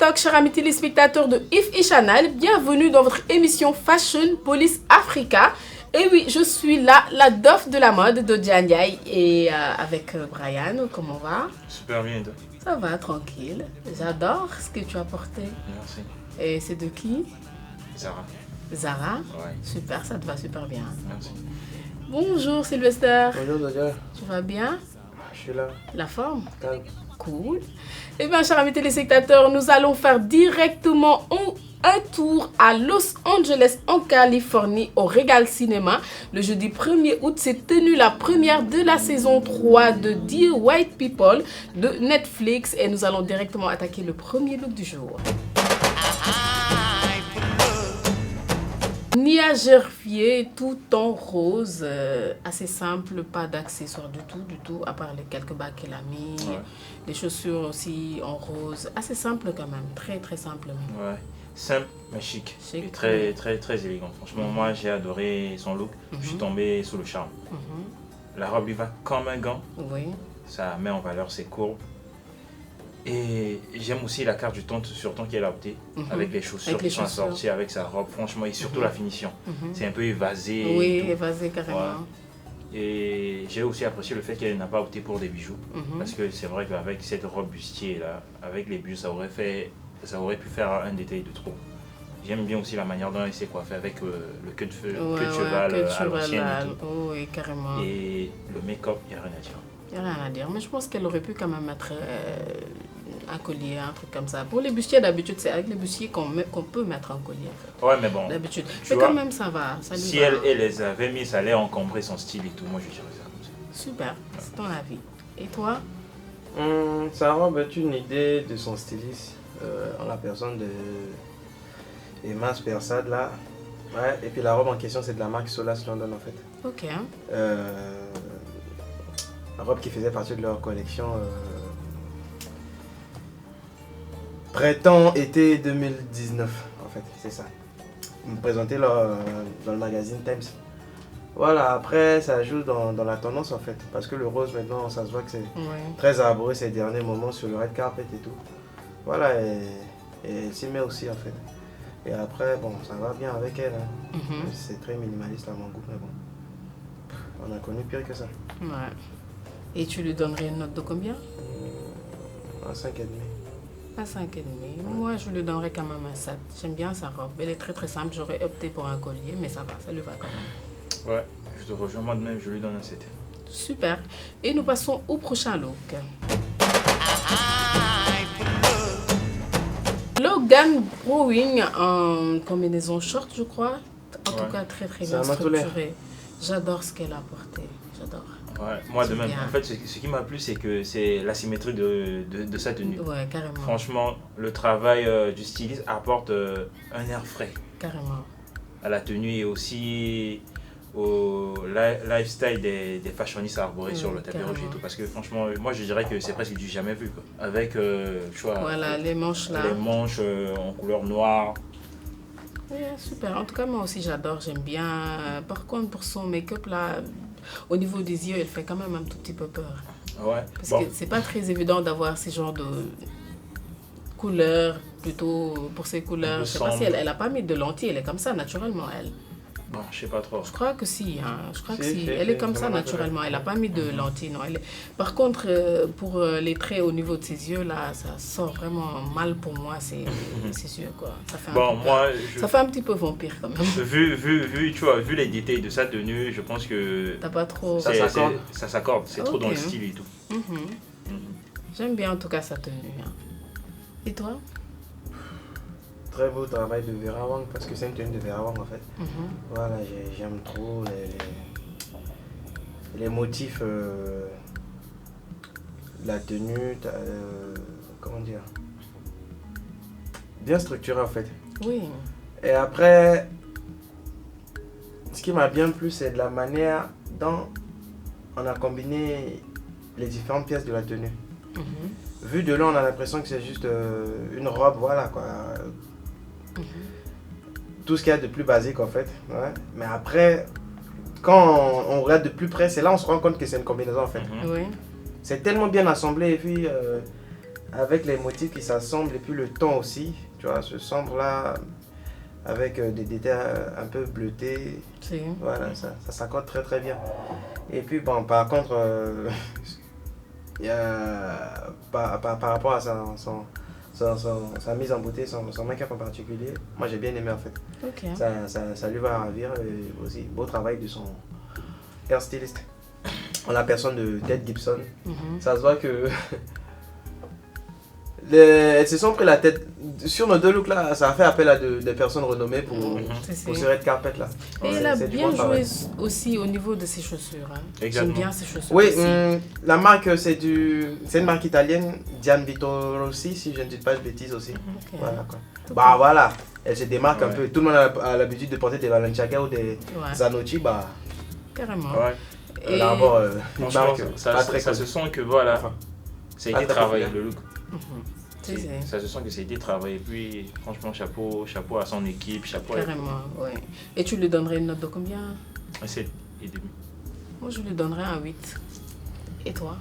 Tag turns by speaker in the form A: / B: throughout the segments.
A: Stock, chers amis téléspectateurs de IFI Channel, bienvenue dans votre émission Fashion Police Africa. Et oui, je suis là, la dof de la mode de Diandiaï et avec Brian, comment va?
B: Super bien, toi.
A: Ça va, tranquille. J'adore ce que tu as porté.
B: Merci.
A: Et c'est de qui?
B: Zara.
A: Zara?
B: Ouais.
A: Super, ça te va super bien.
B: Merci.
A: Bonjour Sylvester.
C: Bonjour Zodia.
A: Tu vas bien?
C: Je suis là.
A: La forme?
C: Calme.
A: Cool. Eh bien, chers amis téléspectateurs, nous allons faire directement un tour à Los Angeles, en Californie, au Regal Cinéma. Le jeudi 1er août s'est tenue la première de la saison 3 de Dear White People de Netflix. Et nous allons directement attaquer le premier look du jour. Nia Gervier, tout en rose, assez simple, pas d'accessoires du tout, à part les quelques bagues qu'elle a mis,
B: Ouais.
A: les chaussures aussi en rose, assez simple quand même, très simple.
B: Ouais. Simple mais chic.
A: Chic,
B: Et très élégant. Franchement, moi j'ai adoré son look. Je suis tombé sous le charme. La robe lui va comme un gant.
A: Oui,
B: Ça met en valeur ses courbes. Et j'aime aussi la carte du temps sur temps qu'elle a opté. Avec les chaussures
A: Avec les
B: qui sont
A: chaussures.
B: assorties avec sa robe. Franchement, et surtout la finition. C'est un peu évasé. et
A: oui,
B: tout.
A: évasé carrément.
B: Ouais. Et j'ai aussi apprécié le fait qu'elle n'a pas opté pour des bijoux. Parce que c'est vrai qu'avec cette robe bustier là, avec les bijoux, ça aurait pu faire un détail de trop. J'aime bien aussi la manière dont elle s'est coiffée avec le queue de cheval
A: queue de
B: à l'ancienne
A: cheval,
B: et tout.
A: oui, carrément.
B: Et le make-up, il n'y a rien à dire.
A: Il n'y a rien à dire, mais je pense qu'elle aurait pu quand même mettre un collier, un truc comme ça. Pour les bustiers, d'habitude, c'est avec les bustiers qu'on peut mettre un collier, en fait.
B: Ouais, mais bon,
A: D'habitude.
B: tu
A: Mais
B: vois,
A: quand même, ça va. Ça lui
B: si
A: va.
B: elle les avait mis, ça allait encombrer son style et tout. Moi, je dirais ça comme ça.
A: Super, c'est ton avis. Et toi?
C: Sa robe est une idée de son styliste, en la personne de Emas Persad là. Ouais, et puis la robe en question, c'est de la marque Solas London en fait.
A: Ok.
C: La robe qui faisait partie de leur collection printemps-été 2019 en fait, c'est ça. Ils me présentaient dans le magazine Times. Voilà, après ça joue dans la tendance en fait, parce que le rose maintenant ça se voit que c'est
A: Oui.
C: très arboré ces derniers moments sur le red carpet et tout. Voilà, et elle s'y met aussi en fait. Et après, bon, ça va bien avec elle. Hein. C'est très minimaliste à mon goût, mais bon. On a connu pire que ça.
A: Ouais. Et tu lui donnerais une note de combien?
C: Un 5,5.
A: Un 5,5. Moi, je lui donnerais quand même un 7. J'aime bien sa robe. Elle est très simple. J'aurais opté pour un collier, mais ça va, ça lui va quand même.
B: Ouais, je te rejoins moi de même, je lui donne un 7.
A: Super. Et nous passons au prochain look. Logan Browning en combinaison short, je crois. En tout cas, très
C: C'est
A: bien
C: un matolaire.
A: structuré. J'adore ce qu'elle a porté. J'adore.
B: Ouais, moi de
A: C'est
B: même.
A: bien.
B: En fait, ce qui m'a plu, c'est que c'est la symétrie de sa tenue.
A: Ouais, carrément.
B: Franchement, le travail du styliste apporte un air frais
A: Carrément.
B: à la tenue et aussi au lifestyle des fashionistes arborés sur le tapis rouge et
A: carrément.
B: tout. Parce que franchement, moi je dirais que c'est presque du jamais vu, quoi. Avec tu vois,
A: Voilà, les manches là.
B: les manches en couleur noire.
A: Ouais, super. En tout cas, moi aussi, j'adore. J'aime bien. Par contre, pour son make-up là, au niveau des yeux, elle fait quand même un tout petit peu peur.
B: Ouais.
A: Parce
B: Bon,
A: que c'est pas très évident d'avoir ces genres de couleurs, plutôt pour ces couleurs.
B: Un peu
A: Je sais pas si
B: sombre.
A: elle a pas mis de lentilles, elle est comme ça naturellement, elle.
B: bon, je sais pas trop.
A: Je crois que si, hein. Je crois que
C: Si,
A: si.
C: si,
A: Elle est
C: si,
A: comme
C: c'est
A: ça
C: vraiment
A: naturellement, elle a pas mis de lentilles, non. Par contre, pour les traits au niveau de ses yeux, là, ça sort vraiment mal pour moi, c'est sûr, quoi. Ça fait un
B: Bon,
A: peu
B: moi,
A: ça fait un petit peu vampire quand même.
B: tu vois, vu les détails de sa tenue, je pense que
A: T'as pas trop...
C: Ça s'accorde.
B: ça s'accorde, c'est trop
A: Ok.
B: dans le style et tout.
A: J'aime bien en tout cas sa tenue. Hein. Et toi?
C: Très beau travail de Vera Wang, parce que c'est une tenue de Vera Wang en fait. Voilà, j'aime trop les motifs de la tenue, comment dire, bien structuré en fait.
A: Oui.
C: Et après, ce qui m'a bien plu, c'est de la manière dont on a combiné les différentes pièces de la tenue. Vu de là, on a l'impression que c'est juste une robe, voilà quoi. Tout ce qu'il y a de plus basique en fait. Ouais. Mais après, quand on regarde de plus près, c'est là on se rend compte que c'est une combinaison en fait.
A: Oui.
C: C'est tellement bien assemblé et puis avec les motifs qui s'assemblent et puis le ton aussi, tu vois, ce sombre là avec des détails un peu bleutés,
A: Si.
C: voilà, ça s'accorde très très bien. Et puis bon, par contre, il y a, par rapport à sa mise en beauté, son make-up en particulier, moi j'ai bien aimé en fait.
A: Ok.
C: Ça lui va ravir et aussi beau travail de son hairstyliste. En la personne de Ted Gibson, ça se voit que elles se sont pris la tête sur nos deux looks là, ça a fait appel à des personnes renommées pour ce red carpet là.
A: Et elle a
C: C'est du
A: bien
C: bon
A: joué
C: travail.
A: aussi au niveau de ses chaussures. Hein. J'aime
B: Exactement.
A: bien ses chaussures.
C: Oui,
A: aussi.
C: la marque c'est une marque italienne, Gianvito Rossi si je ne dis pas de bêtises aussi.
A: Ok.
C: Voilà quoi.
A: Ok.
C: Bah voilà, elle se démarque un
B: Ouais.
C: peu. Tout le monde a l'habitude de porter des Balenciaga ou des
A: Ouais,
C: Zanotti, bah
A: carrément.
B: Ouais.
A: Et-
C: là d'abord une
B: Franchement,
C: marque
B: ça
C: pas très
B: se
C: connue.
B: sent que voilà,
C: Enfin,
B: ça a
C: pas
B: été
C: très
B: travaillé
C: populaire.
B: le look.
A: C'est-
B: Ça se sent que ça a été travaillé. Puis franchement, chapeau à son équipe, chapeau à
A: Carrément, ouais. Et tu lui donnerais une note de combien?
B: 7 et demi.
A: Moi, je lui donnerais un 8. Et toi?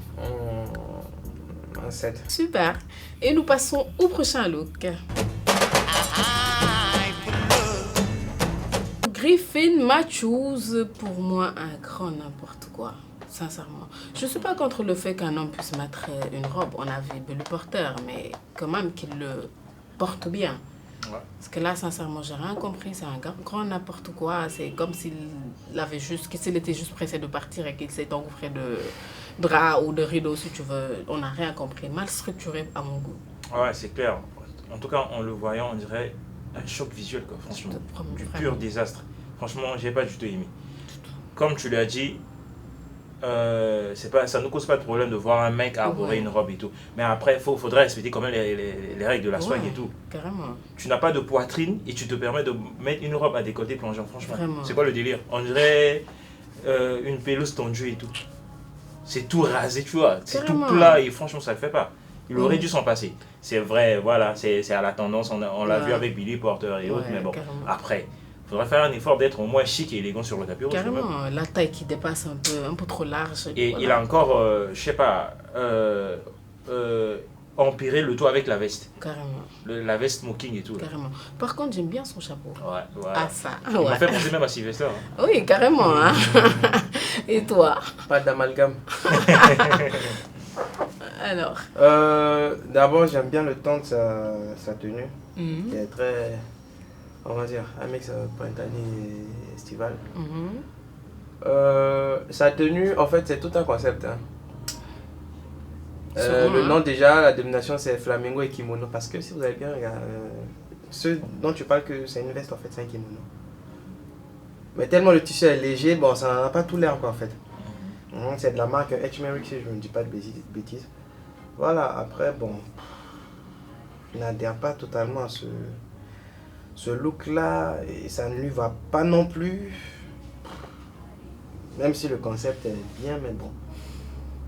C: Un 7.
A: Super. Et nous passons au prochain look. Griffin Matthews, pour moi, un grand n'importe quoi. Sincèrement. Je ne suis pas contre le fait qu'un homme puisse mettre une robe. On a vu Billy Porter, mais quand même qu'il le porte bien.
B: Ouais.
A: Parce que là, sincèrement, j'ai rien compris. C'est un grand n'importe quoi. C'est comme s'il était juste pressé de partir et qu'il s'est engouffré de draps ou de rideaux, si tu veux. On n'a rien compris. Mal structuré à mon goût.
B: Ouais, c'est clair. En tout cas, en le voyant, on dirait un choc visuel, quoi, franchement. Du pur désastre. Franchement, j'ai pas du tout aimé. Comme tu l'as dit, ça ne cause pas de problème de voir un mec arborer une robe et tout. Mais après, faudrait respecter quand même les règles de la swag et tout.
A: Carrément.
B: Tu n'as pas de poitrine et tu te permets de mettre une robe à décolleté plongeant, franchement.
A: Vraiment.
B: C'est quoi le délire? On dirait une pelouse tendue et tout. C'est tout rasé, tu vois. C'est tout
A: Carrément.
B: plat et franchement, ça le fait pas. Il aurait dû s'en passer. C'est vrai, voilà, c'est à la tendance. On l'a vu avec Billy Porter et autres, mais bon,
A: carrément.
B: après, il faudrait faire un effort d'être au moins chic et élégant sur le tapis rouge.
A: Carrément, la taille qui dépasse un peu trop large.
B: Et
A: voilà.
B: il a encore, je sais pas, empiré le tout avec la veste.
A: Carrément,
B: La veste smoking et tout. Là.
A: carrément. Par contre, j'aime bien son chapeau.
B: Ouais, voilà.
A: Ah, ça.
B: Il m'a fait penser même à Sylvester. Hein.
A: Oui, carrément. Hein. Et toi?
C: Pas d'amalgame.
A: Alors.
C: D'abord, j'aime bien le ton de sa tenue,
A: Mhm.
C: qui est très, on va dire, un mix printanier et estival.
A: Mhm.
C: Sa tenue, en fait, c'est tout un concept. Hein.
A: Sûrement,
C: Le
A: hein.
C: nom déjà, la dénomination c'est flamingo et kimono parce que si vous avez bien regardé, ce dont tu parles que c'est une veste en fait, c'est un kimono. Mais tellement le tissu est léger, bon ça n'en a pas tout l'air quoi en fait. C'est de la marque H-Merrick si je ne dis pas de bêtises. Voilà, après bon, je n'adhère pas totalement à ce look là et ça ne lui va pas non plus. Même si le concept est bien, mais bon,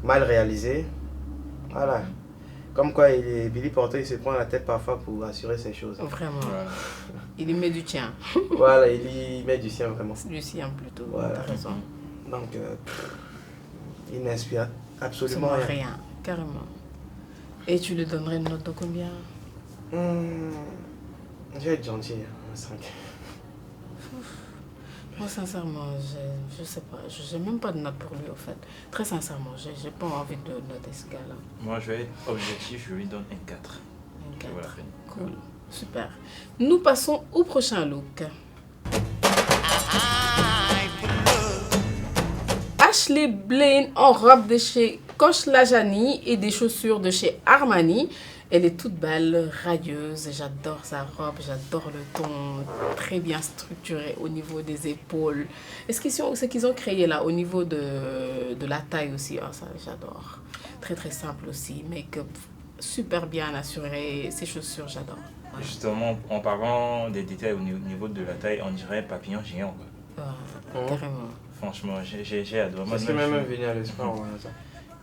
C: mal réalisé. Voilà. Comme quoi, Billy Porter, il se prend la tête parfois pour assurer ces choses.
A: Vraiment.
B: Voilà.
A: Il y met du tien.
C: Voilà, il y met du sien vraiment.
A: Du sien plutôt.
C: Voilà.
A: T'as raison.
C: Donc, il n'inspire absolument
A: Absolument
C: rien.
A: rien. Carrément. Et tu lui donnerais une note de combien?
C: Je vais être gentil, un 5.
A: Moi, sincèrement, je sais pas. Je n'ai même pas de note pour lui, en fait. Très sincèrement, j'ai pas envie de noter ce gars-là.
B: Moi, je vais être objectif, je lui donne un 4.
A: Un
B: Je vois la
A: 4.
B: peine.
A: Cool. Super. Nous passons au prochain look. Ashley Blaine en robe de chez Coach Lajani et des chaussures de chez Armani. Elle est toute belle, radieuse. J'adore sa robe, j'adore le ton très bien structuré au niveau des épaules. Est-ce qu'ils ont, ce qu'ils ont créé là au niveau de la taille aussi? Oh, ça, j'adore. Très très simple aussi. Make-up super bien assuré. Ses chaussures, j'adore. Voilà.
B: Justement, en parlant des détails au niveau de la taille, on dirait papillon géant. Quoi.
A: Carrément.
B: Franchement, j'ai adoré. Moi,
C: C'est ce qui
B: même,
C: m'est même venu à l'esprit en voyant ça.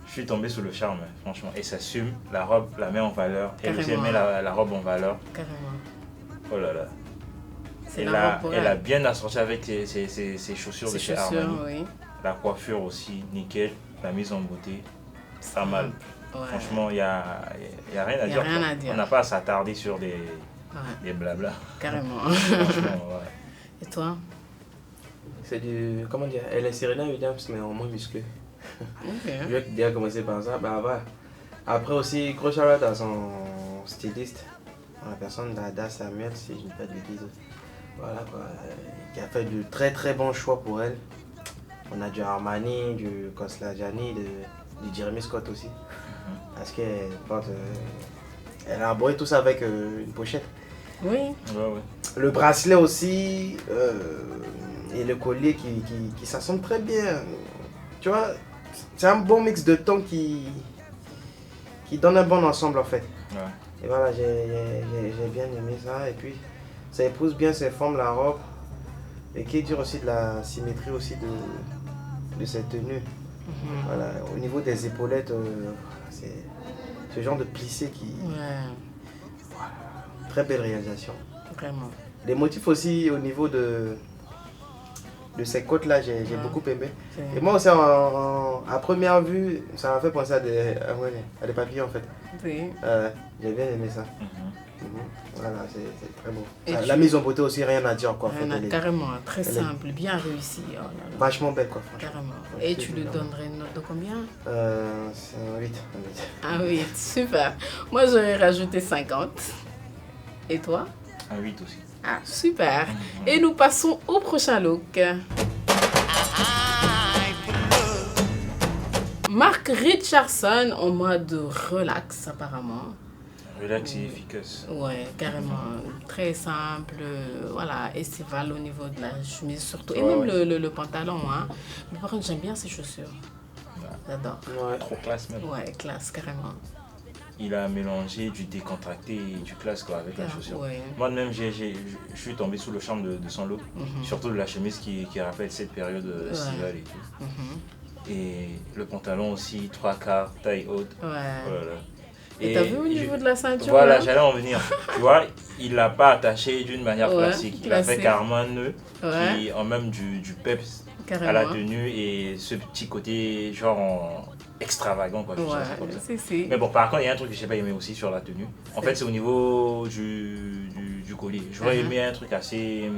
B: je suis tombé sous le charme, franchement. Et ça assume, la robe la met en valeur. Elle aussi
A: Carrément.
B: met la robe en valeur.
A: Carrément.
B: Oh là là.
A: C'est
B: Elle
A: la
B: a,
A: robe pour
B: elle
A: elle.
B: a bien assorti avec ses chaussures de
A: Ses
B: chez
A: chaussures,
B: Armani.
A: oui.
B: La coiffure aussi, nickel. La mise en beauté, pas mal.
A: Ouais.
B: Franchement, il y a rien à
A: Y a
B: dire.
A: rien
B: quoi.
A: à dire.
B: On n'a pas à s'attarder sur des blabla.
A: Carrément.
B: Franchement, ouais.
A: Et toi?
C: C'est du. Comment dire? Elle est Serena Williams, mais en moins musclé.
A: Ok.
C: Je vais déjà commencer par ça. Bah, ouais. Après aussi, gros shout-out à son styliste, la personne d'Ada Samuel, si je ne dis pas de bêtises. Voilà quoi. Qui a fait de très très bons choix pour elle. On a du Armani, du Koslajani, du Jeremy Scott aussi. Parce qu'elle porte. Elle a arboré tout ça avec une pochette.
A: Oui.
B: Ouais.
C: Le bracelet aussi et le collier qui s'assemblent très bien. Tu vois, c'est un bon mix de tons qui donne un bon ensemble en fait.
B: Ouais.
C: Et voilà, j'ai bien aimé ça. Et puis, ça épouse bien ses formes, la robe. Et qui dure aussi de la symétrie aussi de cette tenue. Voilà, au niveau des épaulettes, c'est ce genre de plissé qui...
A: Ouais,
C: Très belle réalisation.
A: vraiment.
C: Les motifs aussi au niveau de ces côtes là, j'ai beaucoup aimé. Et moi aussi, à première vue, ça m'a fait penser à des papillons en fait.
A: Oui.
C: J'ai bien aimé ça. Voilà, c'est très beau.
A: Et
C: La mise en beauté aussi, rien à dire quoi.
A: Rien à-
C: Elle est
A: carrément, très simple, bien réussi. Oh là là.
C: vachement belle quoi, franchement.
A: Carrément.
C: Ouais,
A: Et
C: c'est
A: tu lui
C: vraiment-
A: donnerais une note de combien?
C: C'est un 8.
A: Ah oui, super. Moi, j'aurais rajouté 50. Et toi?
B: Un 8 aussi.
A: Ah, super. Et nous passons au prochain look. Mark Richardson en mode relax, apparemment.
B: Relax et efficace.
A: Ouais, carrément. Très simple. Voilà, estival au niveau de la chemise surtout. Et
B: Ouais,
A: même
B: ouais.
A: le pantalon. Hein. Mais par contre, j'aime bien ces chaussures. J'adore.
C: Ouais.
B: Trop classe même.
A: Ouais, classe, carrément.
B: Il a mélangé du décontracté et du classe quoi, avec la chaussure.
A: Ouais.
B: Moi-même, je suis tombé sous le charme de son look. Surtout de la chemise qui rappelle cette période estivale et tout. Et le pantalon aussi, 3/4, taille haute.
A: Ouais.
B: Voilà.
A: Et t'as vu au niveau de la ceinture?
B: Voilà,
A: là
B: j'allais en venir. Tu vois, il l'a pas attaché d'une manière
A: Ouais,
B: classique. Il a fait
A: classique.
B: carrément un nœud
A: Ouais.
B: qui en même du peps
A: Carrément.
B: à la tenue et ce petit côté genre extravagant quoi. Je trouve ça comme ça.
A: c'est.
B: Mais bon, par contre, il y a un truc que j'ai pas aimé aussi sur la tenue. En fait, c'est au niveau du collier. J'aurais aimé un truc assez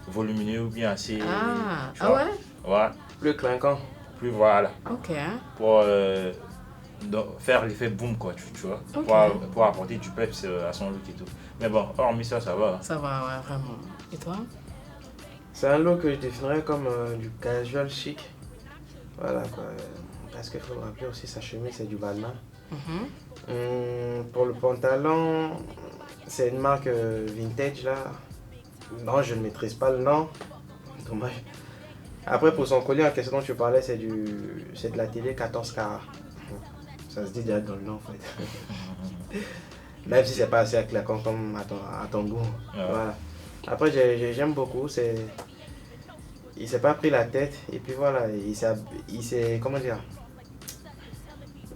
B: volumineux ou bien assez.
A: Ah,
B: tu vois,
A: ouais?
B: ouais,
C: Plus clinquant.
B: plus voilà.
A: Ok.
B: Pour faire l'effet boom quoi, tu vois.
A: Ok.
B: Pour apporter du peps à son look et tout. Mais bon, hormis ça, ça va.
A: Ça va, ouais, vraiment. Et toi?
C: C'est un look que je définirais comme du casual chic. Voilà quoi. Parce qu'il faut rappeler aussi sa chemise, c'est du Balmain. Pour le pantalon, c'est une marque vintage là. Non, je ne maîtrise pas le nom. Dommage. Après, pour son collier en question dont tu parlais, c'est de la télé 14 carats. Ça se dit déjà dans le nom en fait. Même si c'est pas assez claquant comme à ton goût.
B: Ouais.
C: Voilà. Après, j'aime beaucoup. Il s'est pas pris la tête. Et puis voilà, il s'est comment dire?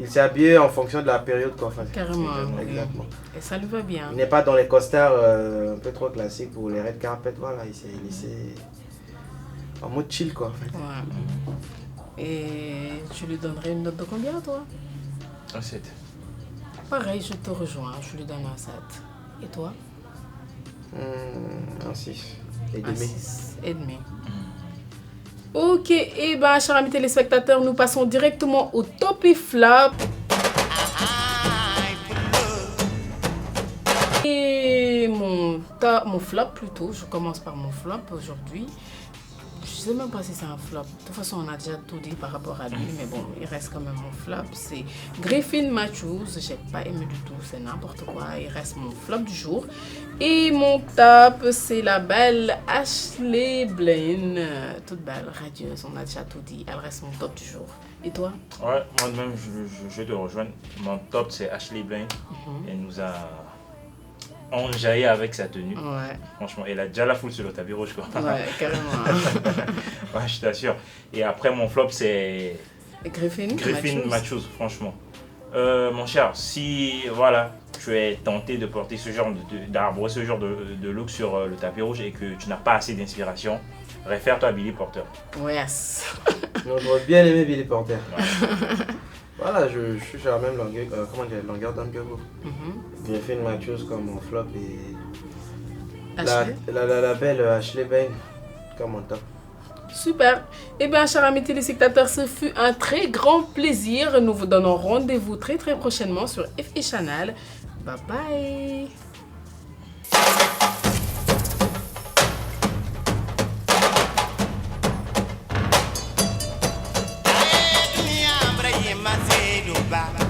C: Il s'est habillé en fonction de la période qu'on fait.
A: Carrément.
C: Exactement.
A: Et ça lui va bien.
C: Il n'est pas dans les costards un peu trop classiques pour les red carpet. Voilà, il s'est laissé en mode chill quoi en fait.
A: Ouais. Et tu lui donnerais une note de combien, toi?
B: Un 7.
A: Pareil, je te rejoins. Je lui donne un 7. Et toi?
C: Un 6 et
A: Un
C: demi.
A: 6 et demi. Ok, et ben, chers amis téléspectateurs, nous passons directement au top et flop. Et mon flop plutôt, je commence par mon flop aujourd'hui. Je sais même pas si c'est un flop. De toute façon, on a déjà tout dit par rapport à lui, mais bon, il reste quand même mon flop. C'est Griffin Matthews. J'ai pas aimé du tout, c'est n'importe quoi. Il reste mon flop du jour. Et mon top, c'est la belle Ashley Blaine. Toute belle, radieuse, on a déjà tout dit. Elle reste mon top du jour. Et toi?
B: Ouais, moi-même, je te rejoins. Mon top, c'est Ashley Blaine. Elle nous a enjaillé avec sa tenue.
A: Ouais,
B: Franchement, elle a déjà la foule sur le tapis rouge, quoi.
A: ouais, carrément.
B: Ouais, je t'assure. Et après, mon flop, c'est
A: Et Griffin
B: Matthews, franchement. Mon cher, si voilà, tu es tenté de porter ce genre d'arbrer ce genre de look sur le tapis rouge et que tu n'as pas assez d'inspiration, réfère-toi à Billy Porter.
A: Yes.
C: On aurait bien aimé Billy Porter.
B: Ouais.
C: Voilà, je suis sur la même longueur, longueur d'onde que vous. J'ai fait une mature comme mon flop et la belle Ashley Bain comme mon top.
A: Super. Eh bien, chers amis téléspectateurs, ce fut un très grand plaisir. Nous vous donnons rendez-vous très très prochainement sur FI Channel. Bye bye.
D: Bye.